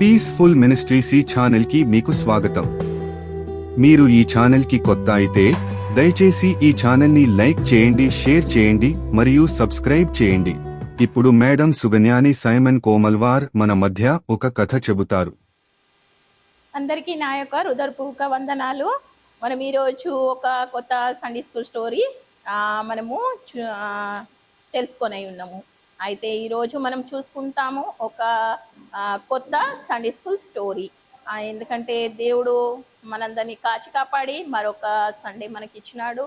Peaceful ministries channel కి మీకు స్వాగతం. మీరు ఈ ఛానల్ కి కొత్త అయితే దయచేసి ఈ ఛానల్ ని లైక్ చేయండి, షేర్ చేయండి మరియు సబ్స్క్రైబ్ చేయండి. ఇప్పుడు మేడం సుగన్యాని సైమన్ కోమల్వార్ మన మధ్య ఒక కథ చెబుతారు. అందరికీ నా యొక్క హృదయపూర్వక వందనాలు. మనం ఈరోజు ఒక కొత్త సండే స్కూల్ స్టోరీ మనము తెలుసుకొని ఉన్నాము. అయితే ఈరోజు మనం చూసుకుంటాము ఒక కొత్త సండే స్కూల్ స్టోరీ. ఎందుకంటే దేవుడు మనందరినీ కాచి కాపాడి మరొక సండే మనకి ఇచ్చినాడు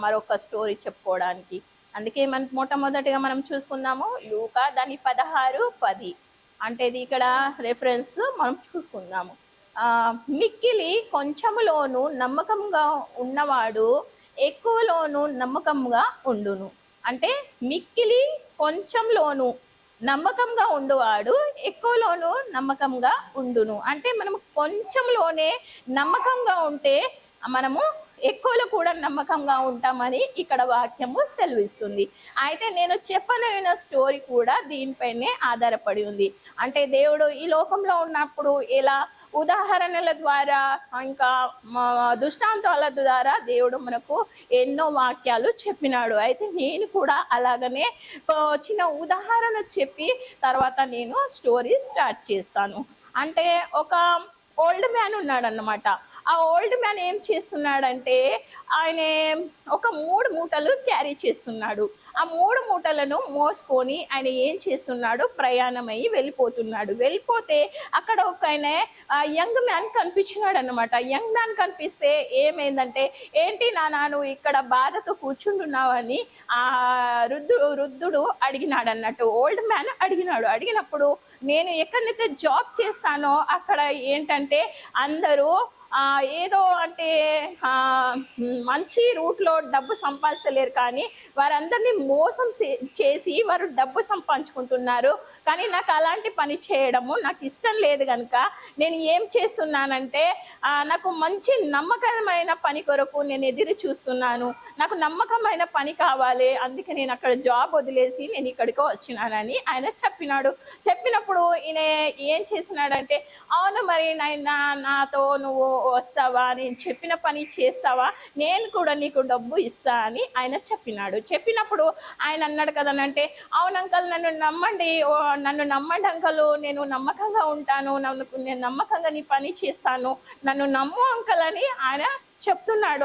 మరొక స్టోరీ చెప్పుకోవడానికి. అందుకే మొట్టమొదటిగా మనం చూసుకుందాము లూకా దాని 16:10 అంటే ఇది ఇక్కడ రెఫరెన్స్ మనం చూసుకుందాము. మిక్కిలి కొంచెములోను నమ్మకంగా ఉన్నవాడు ఎక్కువలోను నమ్మకంగా ఉండును. అంటే మిక్కిలి కొంచెంలోను నమ్మకంగా ఉండువాడు ఎక్కువలోను నమ్మకంగా ఉండును. అంటే మనము కొంచెంలోనే నమ్మకంగా ఉంటే మనము ఎక్కువలో కూడా నమ్మకంగా ఉంటామని ఇక్కడ వాక్యము సెలవిస్తుంది. అయితే నేను చెప్పనైన స్టోరీ కూడా దీనిపైనే ఆధారపడి ఉంది. అంటే దేవుడు ఈ లోకంలో ఉన్నప్పుడు ఎలా ఉదాహరణల ద్వారా ఇంకా దృష్టాంతాల ద్వారా దేవుడు మనకు ఎన్నో వాక్యాలు చెప్పినాడు. అయితే నేను కూడా అలాగనే చిన్న ఉదాహరణ చెప్పి తర్వాత నేను స్టోరీ స్టార్ట్ చేస్తాను. అంటే ఒక ఓల్డ్ మ్యాన్ ఉన్నాడు అన్నమాట. ఆ ఓల్డ్ మ్యాన్ ఏం చేస్తున్నాడంటే ఆయన ఒక 3 మూటలు క్యారీ చేస్తున్నాడు. ఆ 3 మూటలను మోసుకొని ఆయన ఏం చేస్తున్నాడు, ప్రయాణమై వెళ్ళిపోతున్నాడు. వెళ్ళిపోతే అక్కడ ఒక ఆయన యంగ్ మ్యాన్ కనిపించినాడు అనమాట. యంగ్ మ్యాన్ కనిపిస్తే ఏమైందంటే, ఏంటి నాన్న నువ్వు ఇక్కడ బాధతో కూర్చుంటున్నావు అని ఆ వృద్ధుడు అడిగినాడు అన్నట్టు. ఓల్డ్ మ్యాన్ అడిగినాడు. అడిగినప్పుడు నేను ఎక్కడైతే జాబ్ చేస్తానో అక్కడ ఏంటంటే అందరూ ఏదో అంటే మంచి రూట్లో డబ్బు సంపాదించలేరు, కానీ వారందరినీ మోసం చేసి వారు డబ్బు సంపాదించుకుంటున్నారు. కానీ నాకు అలాంటి పని చేయడము నాకు ఇష్టం లేదు. కనుక నేను ఏం చేస్తున్నానంటే నాకు మంచి నమ్మకమైన పని కొరకు నేను ఎదురు చూస్తున్నాను. నాకు నమ్మకమైన పని కావాలి, అందుకే నేను అక్కడ జాబ్ వదిలేసి నేను ఇక్కడికి వచ్చినానని ఆయన చెప్పినాడు. చెప్పినప్పుడు ఈయన ఏం చేసినాడంటే, అవును మరి నాతో నువ్వు వస్తావా, నేను చెప్పిన పని చేస్తావా, నేను కూడా నీకు డబ్బు ఇస్తా అని ఆయన చెప్పినాడు. చెప్పినప్పుడు ఆయన అన్నాడు కదనంటే, అవును అంకల్ నన్ను నమ్మండి అంకల్, నేను నమ్మకంగా ఉంటాను, నేను నమ్మకంగా నీ పని చేస్తాను, నన్ను నమ్ము అంకల్ అని ఆయన చెప్తున్నాడు,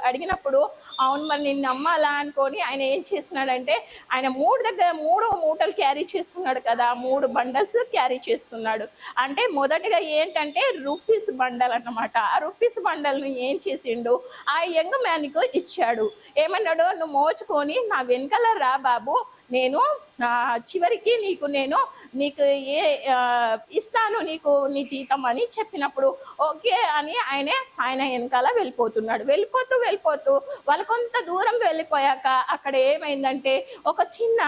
అడిగినప్పుడు అవును మరి నేను నమ్మాలా అనుకొని ఆయన ఏం చేస్తున్నాడంటే, ఆయన 3 మూటలు క్యారీ చేస్తున్నాడు కదా, 3 బండల్స్ క్యారీ చేస్తున్నాడు. అంటే మొదటిగా ఏంటంటే రూపీస్ బండల్ అన్నమాట. ఆ రూపీస్ బండల్ని ఏం చేసిండు, ఆ యంగ్ మ్యాన్కు ఇచ్చాడు. ఏమన్నాడు, నువ్వు మోచుకొని నా వెనకాల రా బాబు, నేను చివరికి నీకు ఇస్తాను నీ జీతం అని చెప్పినప్పుడు ఓకే అని ఆయన వెనకాల వెళ్ళిపోతూ వాళ్ళు కొంత దూరం వెళ్ళిపోయాక అక్కడ ఏమైందంటే ఒక చిన్న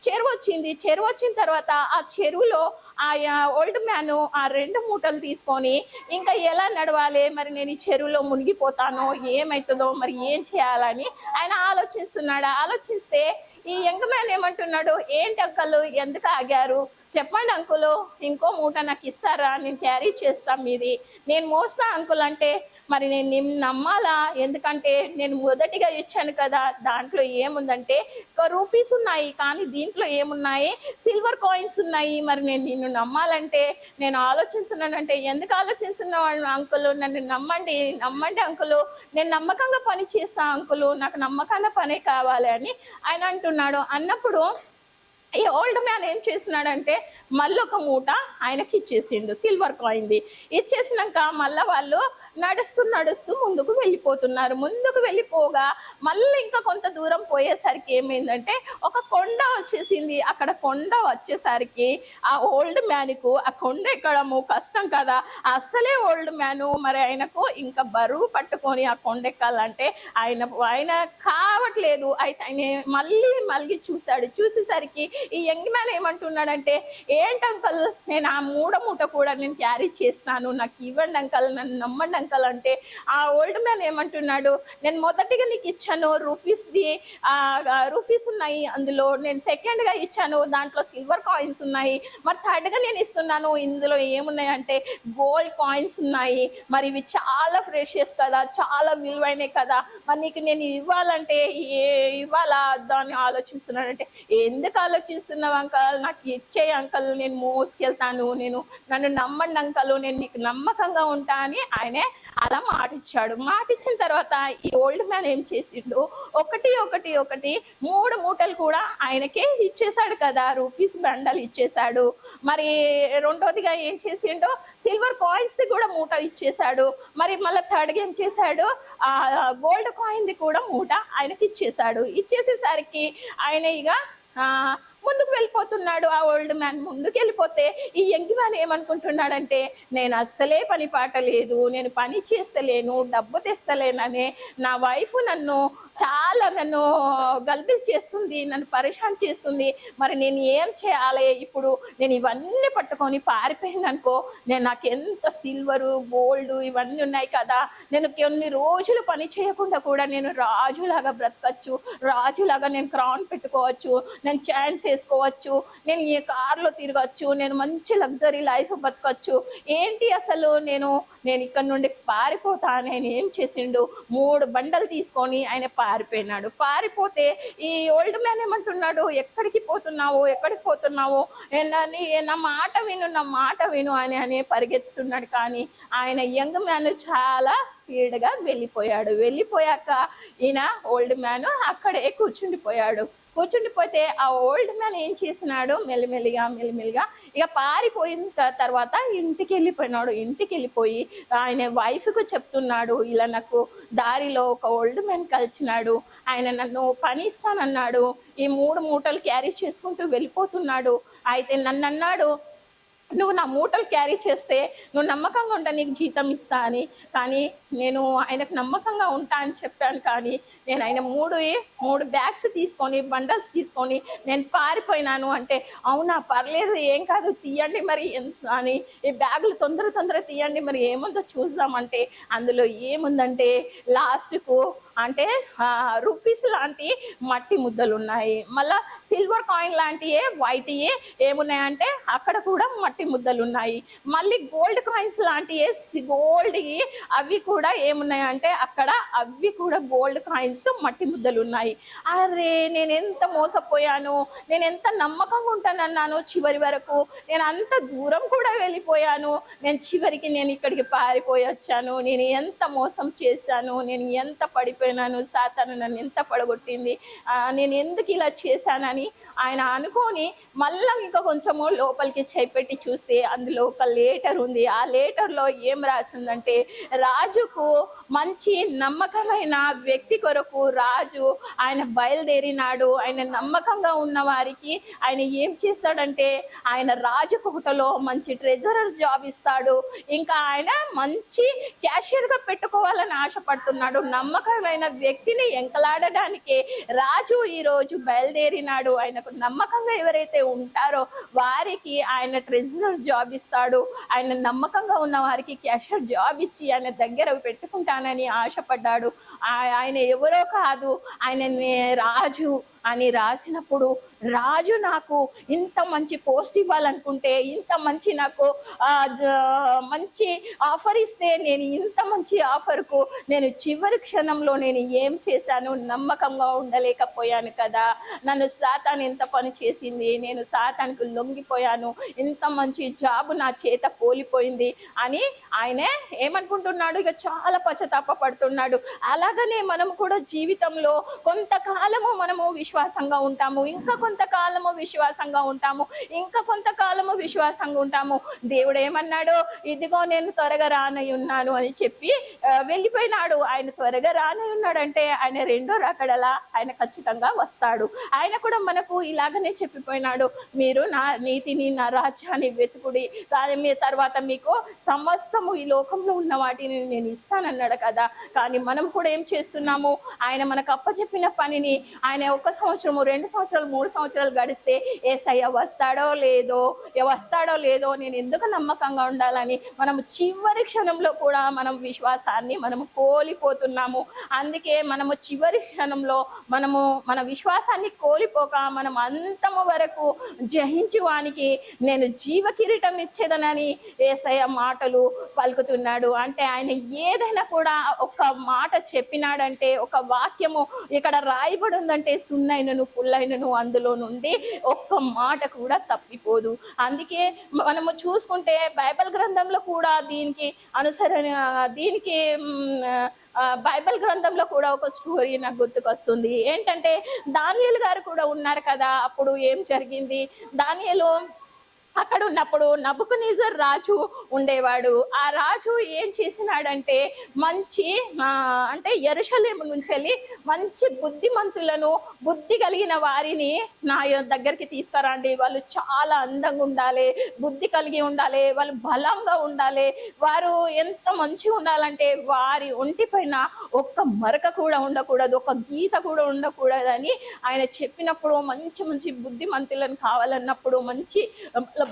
చెరువు వచ్చింది. చెరువు వచ్చిన తర్వాత ఆ చెరువులో ఆ ఓల్డ్ మ్యాన్ ఆ 2 మూటలు తీసుకొని ఇంకా ఎలా నడవాలి, మరి నేను ఈ చెరువులో మునిగిపోతానో ఏమవుతుందో మరి ఏం చేయాలని ఆయన ఆలోచిస్తే ఈ యంగ్ మ్యాన్ ఏమంటున్నాడు, ఏంటి అంకుల్ ఎందుకు ఆగారు, చెప్పండి అంకులు, ఇంకో మూట నాకు ఇస్తారా, నేను క్యారీ చేస్తాం మీది, నేను మోస్తా అంకుల్ అంటే, మరి నేను నమ్మాలా, ఎందుకంటే నేను మొదటిగా ఇచ్చాను కదా, దాంట్లో ఏముందంటే రూపీస్ ఉన్నాయి, కానీ దీంట్లో ఏమున్నాయి, సిల్వర్ కాయిన్స్ ఉన్నాయి, మరి నేను నిన్ను నమ్మాలంటే నేను ఆలోచిస్తున్నానంటే, ఎందుకు ఆలోచిస్తున్నావు అంకులు, నన్ను నమ్మండి అంకులు, నేను నమ్మకంగా పని చేస్తా అంకులు, నాకు నమ్మకంగా పనే కావాలి అని ఆయన అంటున్నాడు. అన్నప్పుడు ఈ ఓల్డ్ మ్యాన్ ఏం చేస్తున్నాడంటే మళ్ళీ ఒక మూట ఆయనకి ఇచ్చేసిండు, సిల్వర్ కాయిన్ది. ఇచ్చేసినాక మళ్ళీ వాళ్ళు నడుస్తూ ముందుకు వెళ్ళిపోగా మళ్ళీ ఇంకా కొంత దూరం పోయేసరికి ఏమైందంటే ఒక కొండ వచ్చేసింది. అక్కడ కొండ వచ్చేసరికి ఆ ఓల్డ్ మ్యాన్కు ఆ కొండ ఎక్కడము కష్టం కదా, అస్సలే ఓల్డ్ మ్యాను మరి ఆయనకు ఇంకా బరువు పట్టుకొని ఆ కొండ ఎక్కాలంటే ఆయన కావట్లేదు. అయితే ఆయన మళ్ళీ చూసేసరికి ఈ యంగ్ మ్యాన్ ఏమంటున్నాడంటే, ఏంటి అంకల్ నేను ఆ 3 మూట కూడా నేను క్యారీ చేస్తాను, నాకు ఇవ్వండి అంకల్, నన్ను నమ్మండి అంకల్ అంటే ఆ ఓల్డ్ మ్యాన్ ఏమంటున్నాడు, నేను మొదటిగా నీకు ఇచ్చాను రూపీస్ది, రూపీస్ ఉన్నాయి అందులో, నేను సెకండ్గా ఇచ్చాను దాంట్లో సిల్వర్ కాయిన్స్ ఉన్నాయి, మరి థర్డ్గా నేను ఇస్తున్నాను ఇందులో ఏమున్నాయంటే గోల్డ్ కాయిన్స్ ఉన్నాయి, మరి ఇవి చాలా ఫ్రెషియస్ కదా, చాలా విలువైనవి కదా, మరి నీకు నేను ఇవ్వాలంటే ఇవ్వాలా దాన్ని ఆలోచిస్తున్నానంటే, ఎందుకు ఆలోచిస్తున్నావు అంకల్, నాకు ఇచ్చే అంకల్, నేను మోసుకెళ్తాను, నన్ను నమ్మండి అంకల్, నేను నీకు నమ్మకంగా ఉంటా అని ఆయనే అలా మాటిచ్చాడు. మాటిచ్చిన తర్వాత ఈ ఓల్డ్ మ్యాన్ ఏం చేసిండు, ఒకటి 3 మూటలు కూడా ఆయనకే ఇచ్చేసాడు కదా, రూపీస్ బండలు ఇచ్చేసాడు. మరి రెండోదిగా ఏం చేసిండు, సిల్వర్ కాయిన్స్ కూడా మూట ఇచ్చేసాడు. మరి మళ్ళీ థర్డ్గా ఏం చేశాడు, ఆ గోల్డ్ కాయిన్ది కూడా మూట ఆయనకి ఇచ్చేసాడు. ఇచ్చేసేసరికి ఆయన ఇక ముందుకు వెళ్ళిపోతున్నాడు. ఆ ఓల్డ్ మ్యాన్ ముందుకు వెళ్ళిపోతే ఈ యంగ్ మ్యాన్ ఏమనుకుంటున్నాడంటే, నేను అస్సలే పని పాట లేదు, నేను పని చేస్తలేను, డబ్బు తెస్తలేననే నా వైఫ్ నన్ను గల్బిల్ చేస్తుంది, నన్ను పరేషాన్ చేస్తుంది, మరి నేను ఏం చేయాలి ఇప్పుడు, నేను ఇవన్నీ పట్టుకొని పారిపోయిందనుకో, నాకు ఎంత సిల్వరు గోల్డ్ ఇవన్నీ ఉన్నాయి కదా, నేను కొన్ని రోజులు పని చేయకుండా కూడా నేను రాజులాగా బ్రతకచ్చు, రాజులాగా నేను క్రౌన్ పెట్టుకోవచ్చు, నేను ఛాన్స్ వేసుకోవచ్చు, నేను ఈ కార్లో తిరగచ్చు, నేను మంచి లగ్జరీ లైఫ్ బతకచ్చు, ఏంటి అసలు నేను ఇక్కడ నుండి పారిపోతా అని ఆయన ఏం చేసిండు, 3 బండలు తీసుకొని ఆయన పారిపోయినాడు. పారిపోతే ఈ ఓల్డ్ మ్యాన్ ఏమంటున్నాడు, ఎక్కడికి పోతున్నావు, నా మాట విను అని పరిగెత్తుతున్నాడు. కానీ ఆయన యంగ్ మ్యాన్ చాలా స్పీడ్గా వెళ్ళిపోయాక ఈయన ఓల్డ్ మ్యాన్ అక్కడే కూర్చుండిపోతే ఆ ఓల్డ్ మ్యాన్ ఏం చేసినాడు, మెల్లిమెల్లిగా ఇక పారిపోయిన తర్వాత ఇంటికి వెళ్ళిపోయి ఆయన వైఫ్కు చెప్తున్నాడు, ఇలా నాకు దారిలో ఒక ఓల్డ్ మ్యాన్ కలిసినాడు, ఆయన నన్ను పని ఇస్తానన్నాడు, ఈ 3 మూటలు క్యారీ చేసుకుంటూ వెళ్ళిపోతున్నాడు, అయితే నన్ను అన్నాడు, నువ్వు నా మూటలు క్యారీ చేస్తే నువ్వు నమ్మకంగా ఉంటా, నీకు జీతం ఇస్తా అని. కానీ నేను ఆయనకు నమ్మకంగా ఉంటా అని చెప్పాను, కానీ నేను ఆయన 3 బ్యాగ్స్ తీసుకొని బండల్స్ తీసుకొని నేను పారిపోయినాను అంటే, అవునా పర్లేదు ఏం కాదు తీయండి మరి ఎంత అని, ఈ బ్యాగులు తొందర తీయండి మరి ఏముందో చూద్దామంటే, అందులో ఏముందంటే లాస్ట్కు అంటే రూపీస్ లాంటి మట్టి ముద్దలు ఉన్నాయి, మళ్ళా సిల్వర్ కాయిన్ లాంటివే వైట్యే ఏమున్నాయంటే అక్కడ కూడా మట్టి ముద్దలు ఉన్నాయి, మళ్ళీ గోల్డ్ కాయిన్స్ లాంటివి గోల్డ్ అవి కూడా ఏమున్నాయంటే అక్కడ అవి కూడా గోల్డ్ కాయిన్స్ మట్టి ముద్దలు ఉన్నాయి. అరే నేను ఎంత మోసపోయాను, నేను ఎంత నమ్మకంగా ఉంటానన్నాను, చివరి వరకు నేను అంత దూరం కూడా వెళ్ళిపోయాను, నేను చివరికి నేను ఇక్కడికి పారిపోయి వచ్చాను, నేను ఎంత మోసం చేశాను, నేను ఎంత పడిపోయినాను, సాతాను నన్ను ఎంత పడగొట్టింది, నేను ఎందుకు ఇలా చేశానని ఆయన అనుకొని మళ్ళీ ఇంకా కొంచెము లోపలికి చేపెట్టి చూస్తే అందులో ఒక లెటర్ ఉంది. ఆ లెటర్లో ఏం రాసిందంటే, రాజుకు మంచి నమ్మకమైన వ్యక్తి కొరకు రాజు ఆయన బయలుదేరినాడు, ఆయన నమ్మకంగా ఉన్న వారికి ఆయన ఏం చేస్తాడంటే ఆయన రాజకోటలో మంచి ట్రెజరర్ జాబ్ ఇస్తాడు, ఇంకా ఆయన మంచి క్యాషియర్గా పెట్టుకోవాలని ఆశపడుతున్నాడు, నమ్మకమైన వ్యక్తిని ఎంకలాడడానికి రాజు ఈరోజు బయలుదేరినాడు, ఆయనకు నమ్మకంగా ఎవరైతే ఉంటారో వారికి ఆయన ట్రెజరర్ జాబ్ ఇస్తాడు, ఆయన నమ్మకంగా ఉన్న వారికి క్యాషియర్ జాబ్ ఇచ్చి ఆయన దగ్గర పెట్టుకుంటానని ఆశపడ్డాడు. ఆయన ఎవరో కాదు, ఆయన రాజు అని రాసినప్పుడు, రాజు నాకు ఇంత మంచి పోస్ట్ ఇవ్వాలనుకుంటే, ఇంత మంచి నాకు మంచి ఆఫర్ ఇస్తే, నేను ఇంత మంచి ఆఫర్కు నేను చివరి క్షణంలో నేను ఏం చేశాను, నమ్మకంగా ఉండలేకపోయాను కదా, నన్ను సాతాను ఎంత పని చేసింది, నేను సాతానికి లొంగిపోయాను, ఇంత మంచి జాబ్ నా చేత పోలిపోయింది అని ఆయనే ఏమనుకుంటున్నాడు, ఇక చాలా పశ్చాత్తాప పడుతున్నాడు. అలాగనే మనం కూడా జీవితంలో కొంతకాలము మనము విశ్వాసంగా ఉంటాము, ఇంకా కొంతకాలము విశ్వాసంగా ఉంటాము, దేవుడు ఏమన్నాడు, ఇదిగో నేను త్వరగా రానై ఉన్నాను అని చెప్పి వెళ్ళిపోయినాడు. ఆయన త్వరగా రానై ఉన్నాడంటే ఆయన రెండో రాకడలా ఆయన ఖచ్చితంగా వస్తాడు. ఆయన కూడా మనకు ఇలాగనే చెప్పిపోయినాడు, మీరు నా నీతిని నా రాజ్యాన్ని వెతుకుడి, మీ తర్వాత మీకు సమస్తము ఈ లోకంలో ఉన్న వాటిని నేను ఇస్తానన్నాడు కదా. కానీ మనం కూడా ఏం చేస్తున్నాము, ఆయన మనకు అప్పచెప్పిన పనిని ఆయన ఒకసారి సంవత్సరము, 2 సంవత్సరాలు, 3 సంవత్సరాలు గడిస్తే యేసయ్య వస్తాడో లేదో నేను ఎందుకు నమ్మకంగా ఉండాలని మనం చివరి క్షణంలో కూడా మనం విశ్వాసాన్ని మనము కోల్పోతున్నాము. అందుకే మనము చివరి క్షణంలో మనము మన విశ్వాసాన్ని కోల్పోక మనం అంతము వరకు జయించి వానికి నేను జీవ కిరీటం ఇచ్చేదనని యేసయ్య మాటలు పలుకుతున్నాడు. అంటే ఆయన ఏదైనా కూడా ఒక మాట చెప్పినాడంటే, ఒక వాక్యము ఇక్కడ రాయబడి ఉందంటే సున్నైనను పుల్లైనను అందులో నుండి ఒక్క మాట కూడా తప్పిపోదు. అందుకే మనము చూసుకుంటే బైబిల్ గ్రంథంలో కూడా దీనికి బైబిల్ గ్రంథంలో కూడా ఒక స్టోరీ నాకు గుర్తుకొస్తుంది. ఏంటంటే దానియేలు గారు కూడా ఉన్నారు కదా. అప్పుడు ఏం జరిగింది, దానియేలు అక్కడ ఉన్నప్పుడు నబుకద్నెజర్ రాజు ఉండేవాడు. ఆ రాజు ఏం చేసినాడంటే అంటే యెరూషలేము నుంచి వెళ్ళి మంచి బుద్ధిమంతులను, బుద్ధి కలిగిన వారిని నా దగ్గరికి తీసుకురండి. వాళ్ళు చాలా అందంగా ఉండాలి, బుద్ధి కలిగి ఉండాలి, వాళ్ళు బలంగా ఉండాలి, వారు ఎంత మంచిగా ఉండాలంటే వారి ఒంటి పైన ఒక్క మరక కూడా ఉండకూడదు, ఒక గీత కూడా ఉండకూడదని ఆయన చెప్పినప్పుడు, మంచి మంచి బుద్ధిమంతులను కావాలన్నప్పుడు, మంచి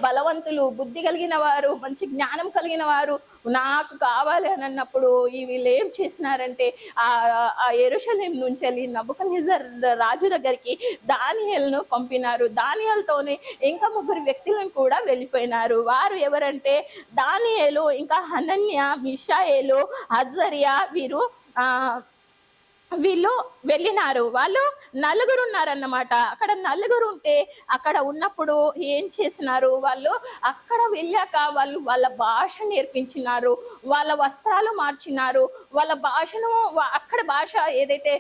బలవంతులు, బుద్ధి కలిగిన వారు, మంచి జ్ఞానం కలిగిన వారు నాకు కావాలి అని అన్నప్పుడు వీళ్ళు ఏం చేసినారంటే ఆ యెరూషలేము నుంచి వెళ్ళి నబుకద్నెజర్ రాజు దగ్గరికి దానియేలును పంపినారు. దానియేలుతోనే ఇంకా 3 వ్యక్తులను కూడా వెళ్ళిపోయినారు. వారు ఎవరంటే దానియేలు, ఇంకా హనన్య, మిషాయేలు, అజర్యా, వీళ్ళు వెళ్ళినారు. వాళ్ళు 4 ఉన్నారన్నమాట. అక్కడ 4 ఉంటే అక్కడ ఉన్నప్పుడు ఏం చేసినారు, వాళ్ళు అక్కడ వెళ్ళాక వాళ్ళ భాష నేర్పించినారు, వాళ్ళ వస్త్రాలు మార్చినారు, వాళ్ళ భాషను అక్కడ భాష ఏదైతే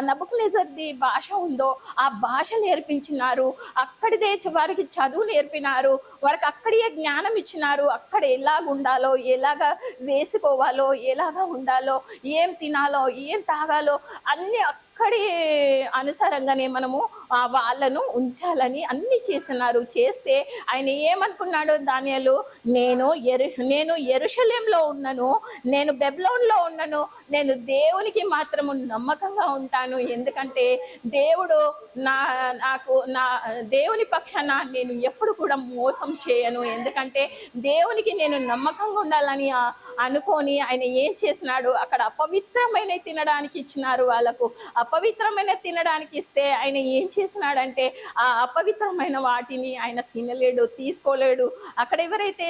నబుకద్నెజర్ది భాష ఉందో ఆ భాష నేర్పించినారు. అక్కడిదే వారికి చదువు నేర్పినారు, వారికి అక్కడే జ్ఞానం ఇచ్చినారు. అక్కడ ఎలాగ ఉండాలో, ఎలాగ వేసుకోవాలో, ఎలాగ ఉండాలో, ఏం తినాలో, ఏం తాగాలో అన్ని అక్కడి అనుసారంగానే మనము వాళ్ళను ఉంచాలని అన్ని చేస్తున్నారు. చేస్తే ఆయన ఏమనుకున్నాడు దానియేలు, నేను యెరూషలేములో ఉన్నాను, నేను బెబిలోనులో ఉన్నాను, నేను దేవునికి మాత్రము నమ్మకంగా ఉంటాను. ఎందుకంటే దేవుడు నా దేవుని పక్షాన నేను ఎప్పుడు కూడా మోసం చేయను. ఎందుకంటే దేవునికి నేను నమ్మకంగా ఉండాలని అనుకొని ఆయన ఏం చేసినాడు, అక్కడ అపవిత్రమైన తినడానికి ఇచ్చినారు. వాళ్ళకు అపవిత్రమైన తినడానికి ఇస్తే ఆయన ఏం చేసినాడంటే ఆ అపవిత్రమైన వాటిని ఆయన తినలేడు, తీసుకోలేడు. అక్కడ ఎవరైతే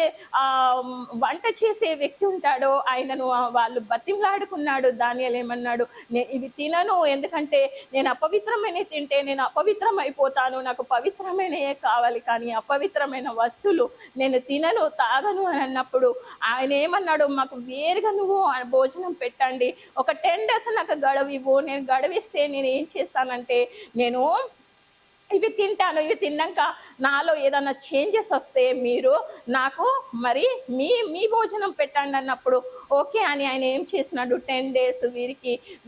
వంట చేసే వ్యక్తి ఉంటాడో ఆయనను వాళ్ళు బతిమలాడుకున్నాడు. దానియేలు ఏమన్నాడు, ఇవి తినను, ఎందుకంటే నేను అపవిత్రమైన తింటే నేను అపవిత్రం అయిపోతాను, నాకు పవిత్రమైనయే కావాలి, కానీ అపవిత్రమైన వస్తువులు నేను తినను, తాగను అని అన్నప్పుడు ఆయన ఏమన్నాడు, మాకు వేరుగా నువ్వు భోజనం పెట్టండి, ఒక 10 days నాకు గడువు ఇవ్వు, నేను గడువిస్తే నేను ఏం చేస్తానంటే నేను ఇవి తింటాను, ఇవి తిన్నాక నాలో ఏదైనా చేంజెస్ వస్తే మీరు నాకు మరి మీ భోజనం పెట్టండి అన్నప్పుడు ఓకే అని ఆయన ఏం చేసినాడు, 10 days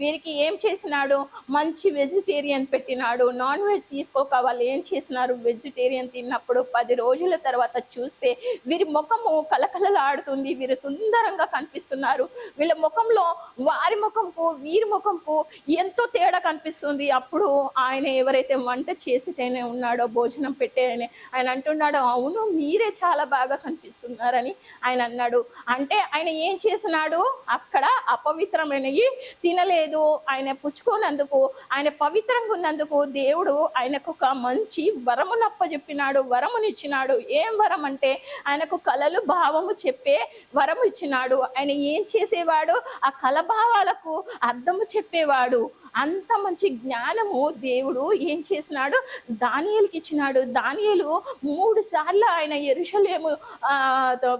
వీరికి ఏం చేసినాడు, మంచి వెజిటేరియన్ పెట్టినాడు. నాన్ వెజ్ తీసుకోక వాళ్ళు ఏం చేసినారు, వెజిటేరియన్ తిన్నప్పుడు 10 రోజుల తర్వాత చూస్తే వీరి ముఖము కలకలలాడుతుంది, వీరు సుందరంగా కనిపిస్తున్నారు. వీళ్ళ ముఖంలో వారి ముఖంకు వీరి ముఖంకు ఎంతో తేడా కనిపిస్తుంది. అప్పుడు ఆయన ఎవరైతే వంట చేసితేనే ఉన్నాడో, భోజనం పెట్టే ఆయన అంటున్నాడు, అవును మీరే చాలా బాగా కనిపిస్తున్నారని ఆయన అన్నాడు. అంటే ఆయన ఏం చేసినాడు, అక్కడ అపవిత్రమైనవి తినలేదు. ఆయన పుచ్చుకోనందుకు, ఆయన పవిత్రంగా ఉన్నందుకు దేవుడు ఆయనకు ఒక మంచి వరమునప్ప చెప్పినాడు, వరమునిచ్చినాడు. ఏం వరం అంటే ఆయనకు కలలు భావము చెప్పే వరము ఇచ్చినాడు. ఆయన ఏం చేసేవాడు, ఆ కలభావాలకు అర్థము చెప్పేవాడు. అంత మంచి జ్ఞానము దేవుడు ఏం చేసినాడు, దానియేలుకి ఇచ్చినాడు. దానియేలు 3 సార్లు ఆయన యెరూషలేము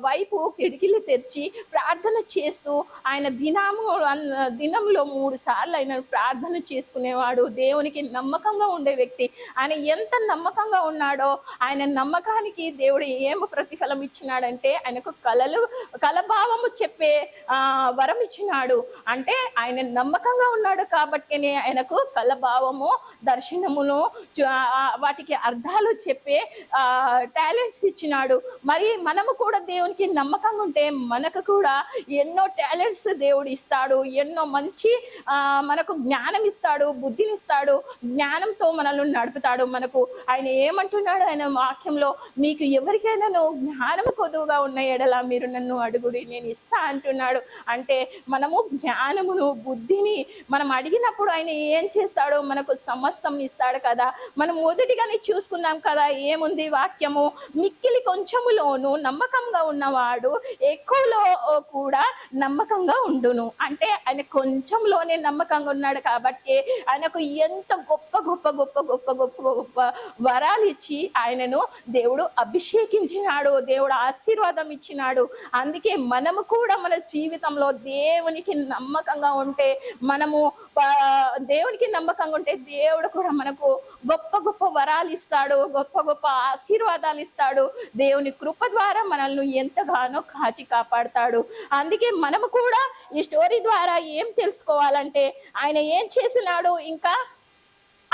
వైపు కిటికీలు తెరిచి ప్రార్థన చేస్తూ ఆయన దినంలో 3 సార్లు ఆయన ప్రార్థన చేసుకునేవాడు. దేవునికి నమ్మకంగా ఉండే వ్యక్తి. ఆయన ఎంత నమ్మకంగా ఉన్నాడో ఆయన నమ్మకానికి దేవుడు ఏం ప్రతిఫలం ఇచ్చినాడంటే ఆయనకు కలభావము చెప్పే వరం ఇచ్చినాడు. అంటే ఆయన నమ్మకంగా ఉన్నాడు కాబట్టి వాటిని ఆయనకు కలభావము, దర్శనమును, వాటికి అర్థాలు చెప్పే టాలెంట్స్ ఇచ్చినాడు. మరి మనము కూడా దేవునికి నమ్మకంగా ఉంటే మనకు కూడా ఎన్నో టాలెంట్స్ దేవుడు ఇస్తాడు. ఎన్నో మంచి మనకు జ్ఞానం ఇస్తాడు, బుద్ధిని ఇస్తాడు, జ్ఞానంతో మనల్ని నడుపుతాడు. మనకు ఆయన ఏమంటున్నాడు ఆయన వాక్యంలో, మీకు ఎవరికైనా జ్ఞానము కొదువుగా ఉన్న ఎడల మీరు నన్ను అడుగుడి నేను ఇస్తా అంటున్నాడు. అంటే మనము జ్ఞానమును, బుద్ధిని మనం అడిగినప్పుడు ఆయన ఏం చేస్తాడో మనకు సమస్తం ఇస్తాడు కదా. మనం మొదటిగానే చూసుకున్నాం కదా, ఏముంది వాక్యము, మిక్కిలి కొంచెములోను నమ్మకంగా ఉన్నవాడు ఎక్కువలో కూడా నమ్మకంగా ఉండును. అంటే ఆయన కొంచెంలోనే నమ్మకంగా ఉన్నాడు కాబట్టి ఆయనకు ఎంత గొప్ప గొప్ప గొప్ప గొప్ప గొప్ప గొప్ప వరాలు ఇచ్చి ఆయనను దేవుడు అభిషేకించినాడు, దేవుడు ఆశీర్వాదం ఇచ్చినాడు. అందుకే మనము కూడా మన జీవితంలో దేవునికి నమ్మకంగా ఉంటే, మనము దేవునికి నమ్మకంగా ఉంటే దేవుడు కూడా మనకు గొప్ప గొప్ప వరాలు ఇస్తాడు, గొప్ప గొప్ప ఆశీర్వాదాలు ఇస్తాడు. దేవుని కృప ద్వారా మనల్ని ఎంతగానో కాచి కాపాడుతాడు. అందుకే మనము కూడా ఈ స్టోరీ ద్వారా ఏం తెలుసుకోవాలంటే, ఆయన ఏం చేసినాడు, ఇంకా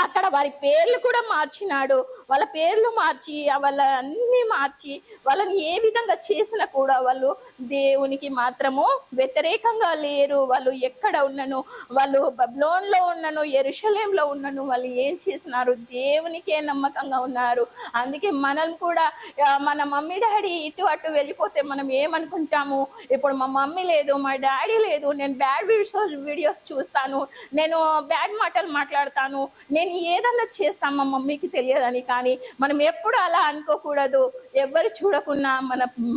అక్కడ వారి పేర్లు కూడా మార్చినాడు. వాళ్ళ పేర్లు మార్చి, వాళ్ళ అన్ని మార్చి, వాళ్ళని ఏ విధంగా చేసినా కూడా వాళ్ళు దేవునికి మాత్రము వ్యతిరేకంగా లేరు. వాళ్ళు ఎక్కడ ఉన్నను, వాళ్ళు బబులోన్లో ఉన్నను, యెరూషలేంలో ఉన్నను, వాళ్ళు ఏం చేసినారు, దేవునికే నమ్మకంగా ఉన్నారు. అందుకే మనం కూడా మన మమ్మీ డాడీ ఇటు అటు వెళ్ళిపోతే మనం ఏమనుకుంటాము, ఇప్పుడు మా మమ్మీ లేదు, మా డాడీ లేదు, నేను బ్యాడ్ వీడియోస్ చూస్తాను, నేను బ్యాడ్ మాటలు మాట్లాడతాను, నేను ఏదన్నా చేస్తాం మా మమ్మీకి తెలియదని. కానీ మనం ఎప్పుడు అలా అనుకోకూడదు. ఎవరు చూడకున్నా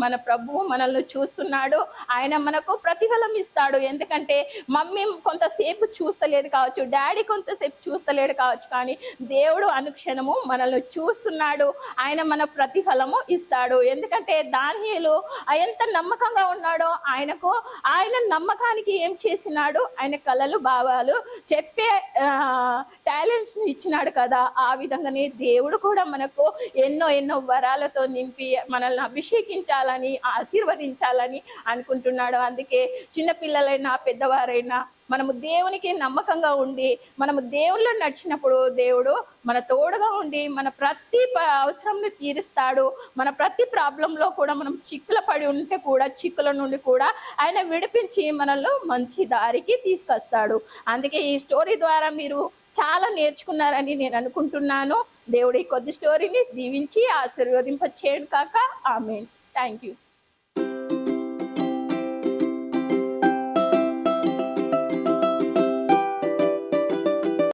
మన ప్రభువు మనల్ని చూస్తున్నాడు. ఆయన మనకు ప్రతిఫలం ఇస్తాడు. ఎందుకంటే మమ్మీ కొంతసేపు చూస్తలేదు కావచ్చు, డాడీ కొంతసేపు చూస్తలేడు కావచ్చు, కానీ దేవుడు అనుక్షణము మనల్ని చూస్తున్నాడు. ఆయన మన ప్రతిఫలము ఇస్తాడు. ఎందుకంటే దానియేలు ఎంత నమ్మకంగా ఉన్నాడో, ఆయన నమ్మకానికి ఏం చేసినాడు, ఆయన కలలు భావాలు చెప్పే టాలెంట్స్ ఇచ్చినాడు కదా. ఆ విధంగానే దేవుడు కూడా మనకు ఎన్నో ఎన్నో వరాలతో నింపి మనల్ని అభిషేకించాలని, ఆశీర్వదించాలని అనుకుంటున్నాడు. అందుకే చిన్నపిల్లలైనా పెద్దవారైనా మనము దేవునికి నమ్మకంగా ఉండి, మనము దేవుళ్ళు నడిచినప్పుడు దేవుడు మన తోడుగా ఉండి మన ప్రతి అవసరంని తీరుస్తాడు. మన ప్రతి ప్రాబ్లంలో కూడా మనం చిక్కుల పడి ఉంటే కూడా చిక్కుల నుండి కూడా ఆయన విడిపించి మనల్ని మంచి దారికి తీసుకొస్తాడు. అందుకే ఈ స్టోరీ ద్వారా మీరు చాలా నేర్చుకున్నారని నేను అనుకుంటున్నాను. దేవుడి కొద్ది స్టోరీని దీవించి ఆశీర్వదింపచేయను కాక. ఆమేన్. Thank you.